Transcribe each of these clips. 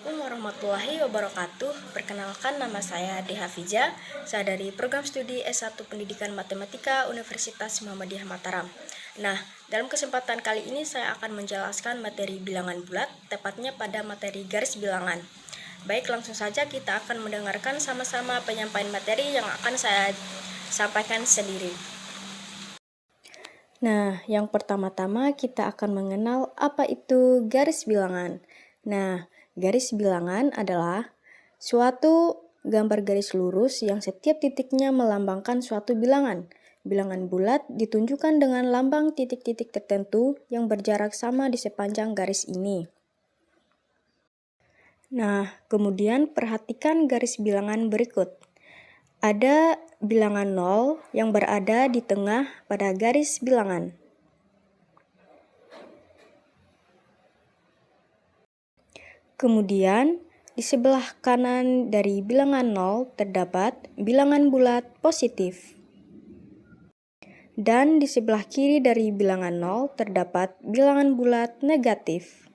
Assalamualaikum warahmatullahi wabarakatuh. Perkenalkan, nama saya Dehafiza. Saya dari program studi S1 Pendidikan Matematika Universitas Muhammadiyah Mataram. Nah, dalam kesempatan kali ini saya akan menjelaskan materi bilangan bulat, tepatnya pada materi garis bilangan. Baik, langsung saja kita akan mendengarkan sama-sama penyampaian materi yang akan saya sampaikan sendiri. Nah, yang pertama-tama kita akan mengenal apa itu garis bilangan. Nah, garis bilangan adalah suatu gambar garis lurus yang setiap titiknya melambangkan suatu bilangan. Bilangan bulat ditunjukkan dengan lambang titik-titik tertentu yang berjarak sama di sepanjang garis ini. Nah, kemudian perhatikan garis bilangan berikut. Ada bilangan 0 yang berada di tengah pada garis bilangan. Kemudian, di sebelah kanan dari bilangan 0 terdapat bilangan bulat positif. Dan di sebelah kiri dari bilangan 0 terdapat bilangan bulat negatif.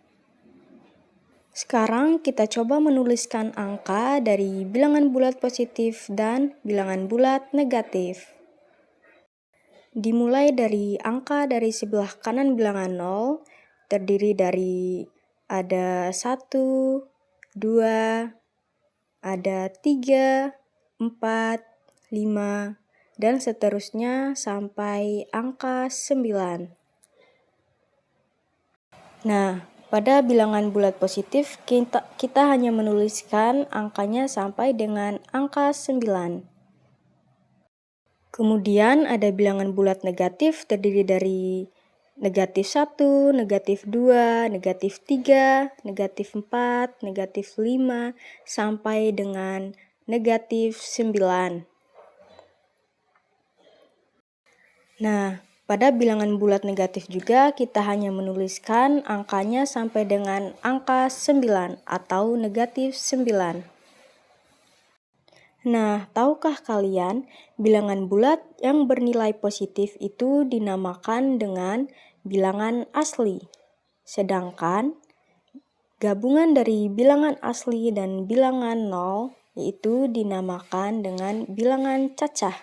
Sekarang kita coba menuliskan angka dari bilangan bulat positif dan bilangan bulat negatif. Dimulai dari angka dari sebelah kanan bilangan 0, terdiri dari ada 1, 2, ada 3, 4, 5, dan seterusnya sampai angka 9. Nah, pada bilangan bulat positif kita hanya menuliskan angkanya sampai dengan angka 9. Kemudian ada bilangan bulat negatif terdiri dari negatif 1, negatif 2, negatif 3, negatif 4, negatif 5, sampai dengan negatif 9. Nah, pada bilangan bulat negatif juga kita hanya menuliskan angkanya sampai dengan angka 9 atau negatif 9. Nah, tahukah kalian bilangan bulat yang bernilai positif itu dinamakan dengan bilangan asli. Sedangkan gabungan dari bilangan asli dan bilangan 0 yaitu dinamakan dengan bilangan cacah.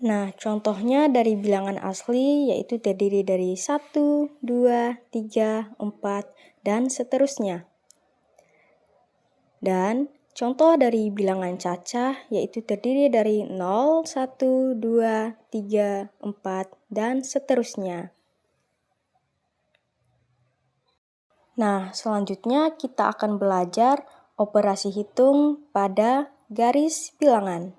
Nah, contohnya dari bilangan asli yaitu terdiri dari 1, 2, 3, 4, dan seterusnya. Dan contoh dari bilangan cacah yaitu terdiri dari 0, 1, 2, 3, 4, dan seterusnya. Nah, selanjutnya kita akan belajar operasi hitung pada garis bilangan.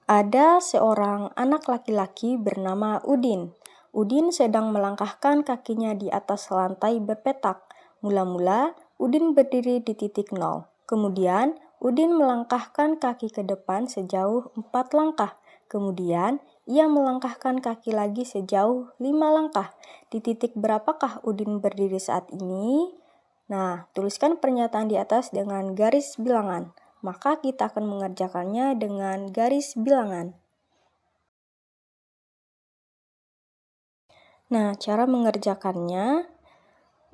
Ada seorang anak laki-laki bernama Udin. Udin sedang melangkahkan kakinya di atas lantai berpetak. Mula-mula, Udin berdiri di titik 0. Kemudian, Udin melangkahkan kaki ke depan sejauh 4 langkah. Kemudian, ia melangkahkan kaki lagi sejauh 5 langkah. Di titik berapakah Udin berdiri saat ini? Nah, tuliskan pernyataan di atas dengan garis bilangan. Maka kita akan mengerjakannya dengan garis bilangan. Nah, cara mengerjakannya,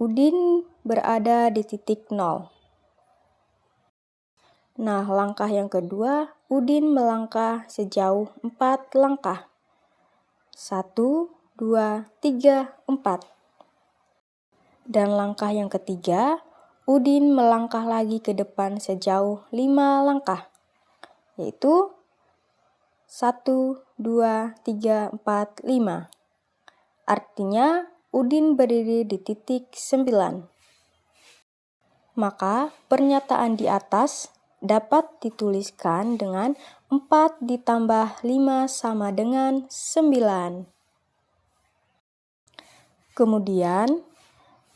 Udin berada di titik 0. Nah, langkah yang kedua, Udin melangkah sejauh 4 langkah. 1, 2, 3, 4. Dan langkah yang ketiga, Udin melangkah lagi ke depan sejauh 5 langkah, yaitu 1, 2, 3, 4, 5. Artinya, Udin berdiri di titik 9. Maka, pernyataan di atas dapat dituliskan dengan 4 ditambah 5 sama dengan 9. Kemudian,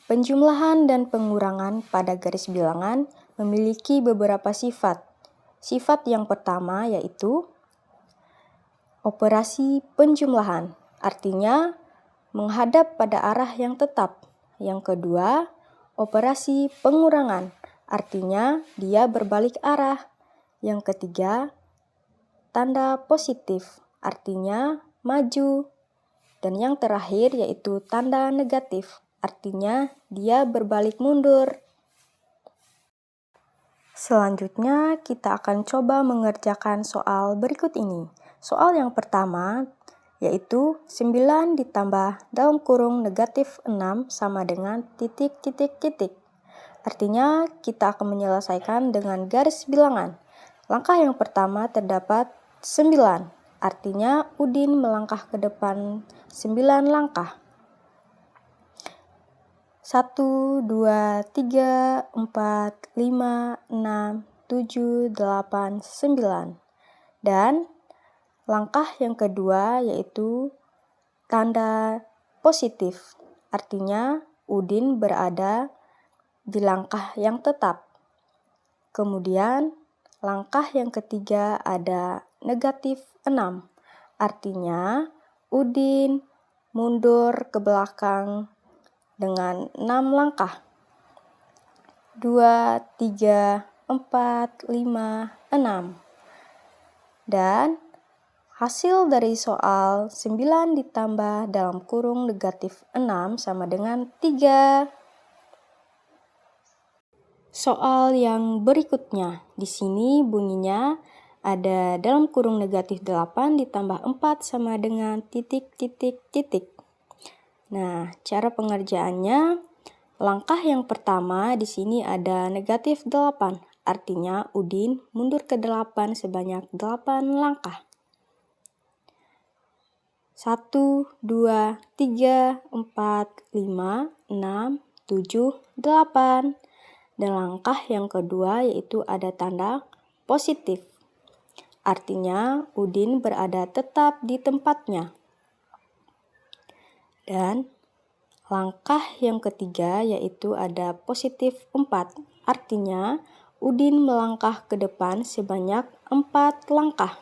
penjumlahan dan pengurangan pada garis bilangan memiliki beberapa sifat. Sifat yang pertama yaitu operasi penjumlahan, artinya menghadap pada arah yang tetap. Yang kedua, operasi pengurangan, artinya dia berbalik arah. Yang ketiga, tanda positif, artinya maju. Dan yang terakhir yaitu tanda negatif, artinya dia berbalik mundur. Selanjutnya, kita akan coba mengerjakan soal berikut ini. Soal yang pertama, yaitu 9 ditambah dalam kurung negatif 6 sama dengan titik, titik, titik. Artinya, kita akan menyelesaikan dengan garis bilangan. Langkah yang pertama terdapat 9, artinya Udin melangkah ke depan 9 langkah. 1, 2, 3, 4, 5, 6, 7, 8, 9. Dan langkah yang kedua yaitu tanda positif. Artinya Udin berada di langkah yang tetap. Kemudian langkah yang ketiga ada negatif 6. Artinya Udin mundur ke belakang dengan 6 langkah. 2, 3, 4, 5, 6. Dan hasil dari soal 9 ditambah dalam kurung negatif 6 sama dengan 3. Soal yang berikutnya, di sini bunyinya ada dalam kurung negatif 8 ditambah 4 sama dengan titik, titik, titik. Nah, cara pengerjaannya, langkah yang pertama di sini ada negatif 8, artinya Udin mundur ke 8 sebanyak 8 langkah. 1, 2, 3, 4, 5, 6, 7, 8. Dan langkah yang kedua yaitu ada tanda positif. Artinya Udin berada tetap di tempatnya. Dan langkah yang ketiga yaitu ada positif 4. Artinya Udin melangkah ke depan sebanyak 4 langkah.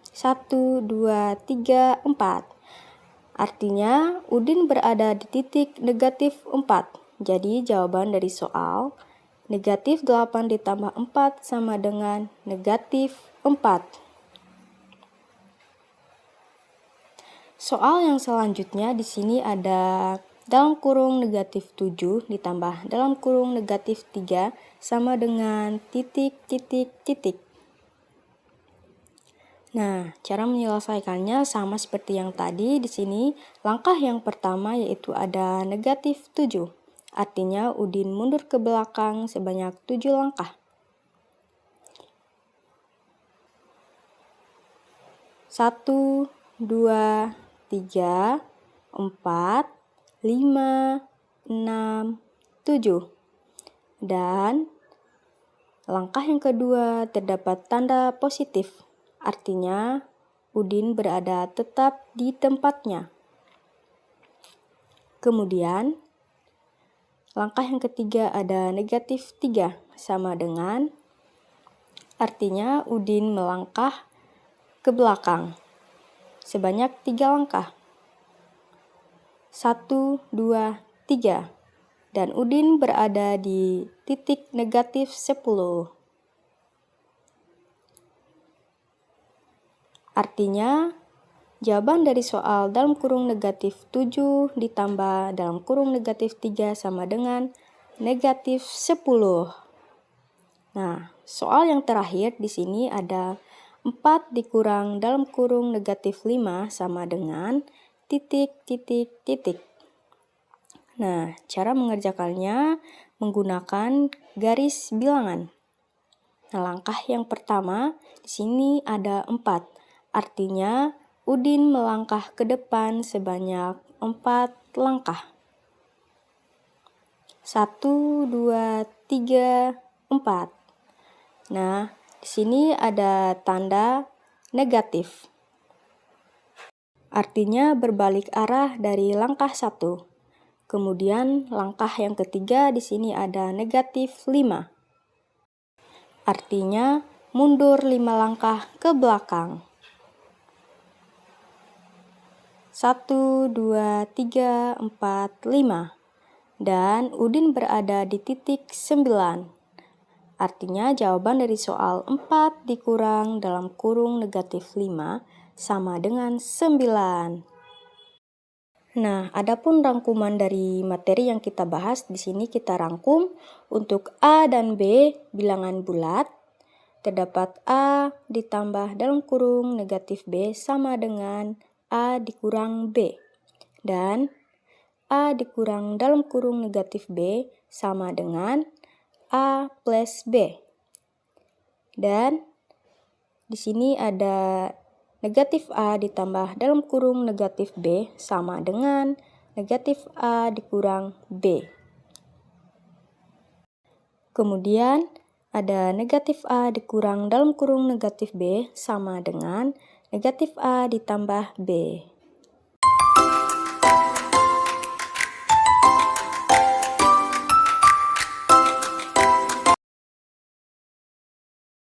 1, 2, 3, 4. Artinya Udin berada di titik negatif 4. Jadi jawaban dari soal negatif 8 ditambah 4 sama dengan negatif 4. Soal yang selanjutnya di sini ada dalam kurung negatif 7 ditambah dalam kurung negatif 3 sama dengan titik, titik, titik. Nah, cara menyelesaikannya sama seperti yang tadi. Di sini langkah yang pertama yaitu ada negatif 7. Artinya Udin mundur ke belakang sebanyak 7 langkah. 1, 2, 3, 4, 5, 6, 7. Dan langkah yang kedua terdapat tanda positif. Artinya Udin berada tetap di tempatnya. Kemudian langkah yang ketiga ada negatif 3 sama dengan artinya Udin melangkah ke belakang sebanyak 3 langkah. 1, 2, 3. Dan Udin berada di titik negatif 10. Artinya, jawaban dari soal dalam kurung negatif 7 ditambah dalam kurung negatif 3 sama dengan negatif 10. Nah, soal yang terakhir di sini ada 4 dikurang dalam kurung negatif 5 sama dengan titik, titik, titik. Nah, cara mengerjakannya menggunakan garis bilangan. Nah, langkah yang pertama di sini ada 4. Artinya Udin melangkah ke depan sebanyak 4 langkah. 1, 2, 3, 4. Nah, di sini ada tanda negatif. Artinya berbalik arah dari langkah 1. Kemudian langkah yang ketiga di sini ada negatif 5. Artinya mundur 5 langkah ke belakang. 1, 2, 3, 4, 5. Dan Udin berada di titik 9. Artinya jawaban dari soal 4 dikurang dalam kurung negatif 5 sama dengan 9. Nah, adapun rangkuman dari materi yang kita bahas, di sini kita rangkum untuk A dan B bilangan bulat, terdapat A ditambah dalam kurung negatif B sama dengan A dikurang B. Dan A dikurang dalam kurung negatif B sama dengan A plus B. Dan di sini ada negatif A ditambah dalam kurung negatif B sama dengan negatif A dikurang B. Kemudian ada negatif A dikurang dalam kurung negatif B sama dengan negatif A ditambah B.